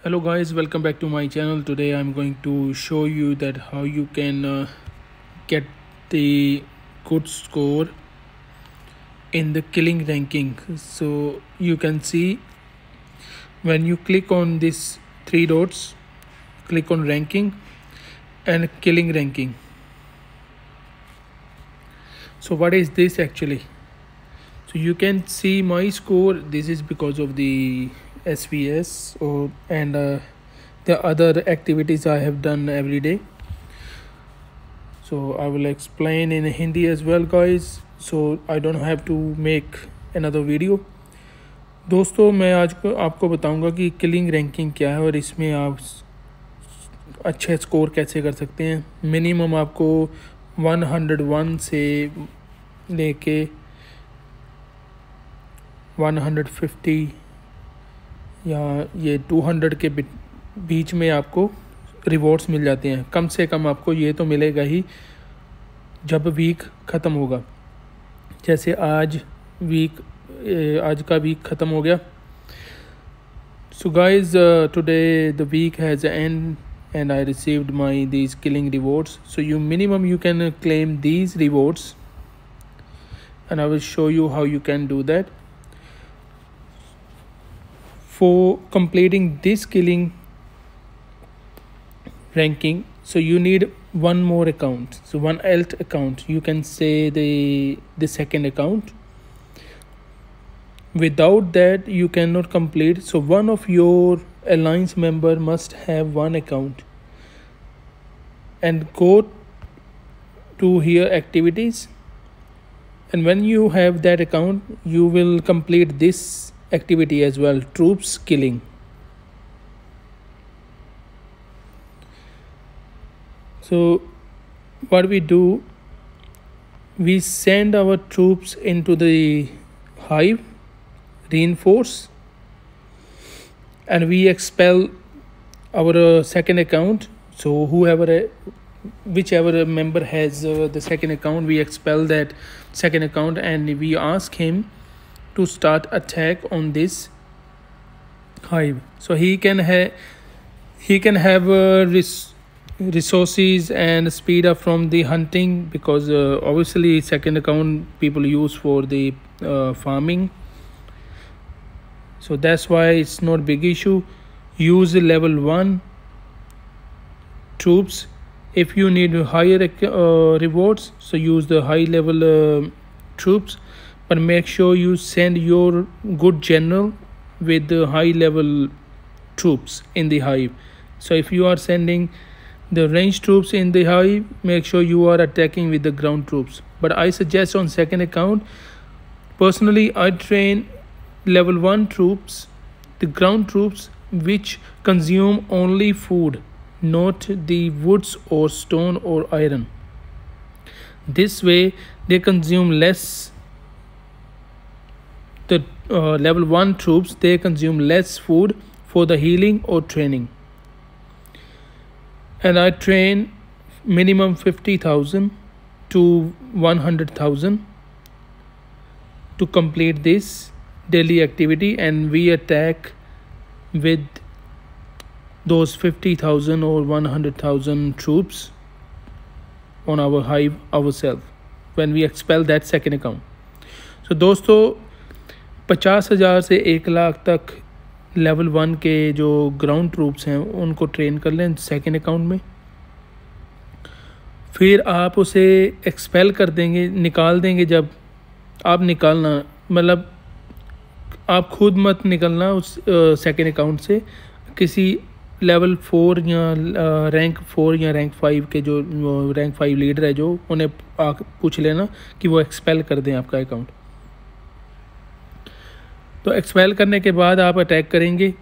Hello guys, welcome back to my channel. Today I'm going to show you that how you can get the good score in the killing ranking. So you can see when you click on these three dots, click on ranking and killing ranking. So what is this actually? So you can see my score. This is because of the SVS and the other activities I have done every day. So I will explain in Hindi as well guys, so I don't have to make another video. दोस्तों मैं आज को आपको बताऊंगा कि killing ranking क्या है और इसमें आप अच्छे स्कोर कैसे कर सकते हैं। मिनिमम आपको 101 से लेके 150 या ये 200 के बीच में आपको रिवॉर्ड्स मिल जाते हैं। कम से कम आपको ये तो मिलेगा ही जब वीक ख़त्म होगा। जैसे आज का वीक ख़त्म हो गया। So guys today the week has end and I received these killing rewards. So minimum you can claim these rewards and I will show you how you can do that. For completing this killing ranking, so you need one more account, so one alt account, you can say the second account. Without that you cannot complete. So one of your alliance member must have one account and go to here activities, and when you have that account you will complete this activity as well, troops killing. So what we do, we send our troops into the hive, reinforce, and we expel our second account. So whichever member has the second account, we expel that second account and we ask him to start attack on this hive. So he can have resources and speed up from the hunting, because obviously second account people use for the farming. So that's why it's not big issue. Use the level 1 troops. If you need higher rewards, so use the high level troops, but make sure you send your good general with the high level troops in the hive. So if you are sending the range troops in the hive, make sure you are attacking with the ground troops. But I suggest on second account, personally I train level 1 troops, the ground troops, which consume only food, not the woods or stone or iron. This way they consume less. The level 1 troops, they consume less food for the healing or training. And I train minimum 50,000 to 100,000 to complete this daily activity, and we attack with those 50,000 or 100,000 troops on our hive ourselves when we expel that second account. So दोस्तों 50,000 से 1 लाख तक level 1 के जो ground troops हैं उनको train कर लें second account में। फिर आप उसे एक्सपेल कर देंगे, निकाल देंगे। जब आप निकालना, मतलब आप खुद मत निकलना उस सेकेंड अकाउंट से, किसी लेवल 4 या रैंक 4 या रैंक 5 के जो रैंक 5 लीडर है जो, उन्हें पूछ लेना कि वो एक्सपेल कर दें आपका अकाउंट। तो एक्सपेल करने के बाद आप अटैक करेंगे।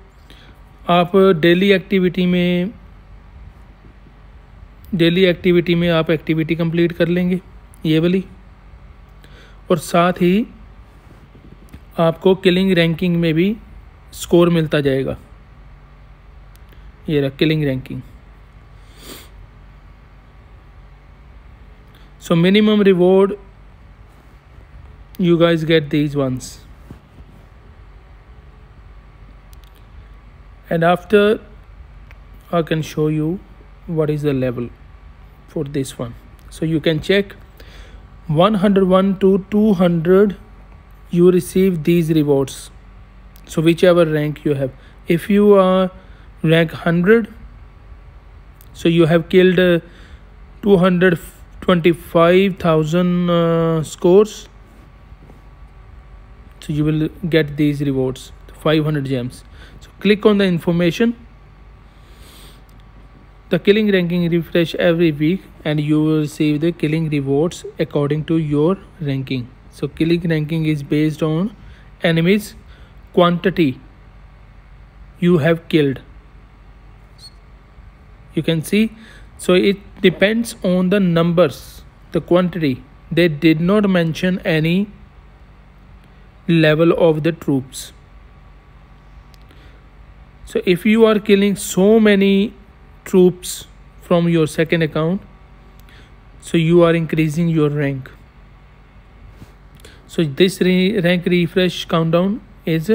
आप डेली एक्टिविटी में आप एक्टिविटी कंप्लीट कर लेंगे ये वाली, और साथ ही आपको किलिंग रैंकिंग में भी स्कोर मिलता जाएगा। ये रहा killing ranking. So minimum reward you guys get these ones. And after I can show you what is the level for this one. So you can check 101 to 200, you receive these rewards. So whichever rank you have, if you are rank 100, so you have killed 225,000 scores, so you will get these rewards, 500 gems. So click on the information. The killing ranking refresh every week and you will receive the killing rewards according to your ranking. So killing ranking is based on enemies quantity you have killed. You can see, so it depends on the numbers, the quantity. They did not mention any level of the troops. So if you are killing so many troops from your second account, so you are increasing your rank. So this rank refresh countdown is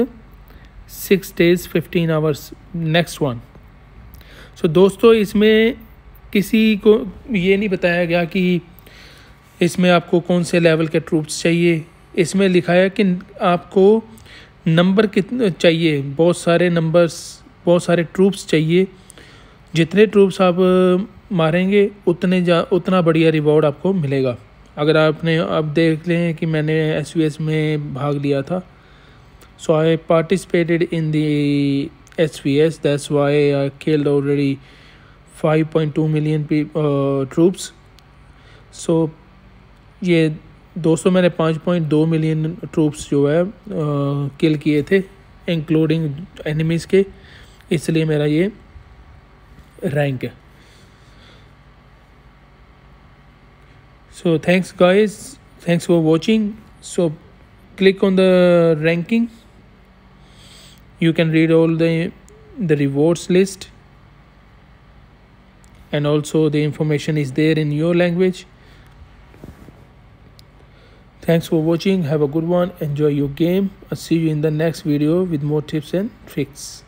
6 days 15 hours. Next one. So दोस्तों, इसमें किसी को ये नहीं बताया गया कि इसमें आपको कौन से लेवल के ट्रूप्स चाहिए. इसमें लिखा है कि आपको नंबर कितने चाहिए, बहुत सारे नंबर्स, बहुत सारे ट्रूप्स चाहिए. जितने ट्रूप्स आप मारेंगे उतना बढ़िया रिवॉर्ड आपको मिलेगा. अगर आपने अब देख लें कि मैंने SVS में भाग लिया था, so I participated in the SVS, that's why I killed already 5.2 million troops. So ये दोस्तों मैंने 5.2 मिलियन ट्रूप्स जो है किल किए थे इंक्लूडिंग एनिमीज़ के, इसलिए मेरा ये रैंक है. So thanks guys, thanks for watching. So click on the ranking. You can read all the rewards list, and also the information is there in your language. Thanks for watching. Have a good one. Enjoy your game. I'll see you in the next video with more tips and tricks.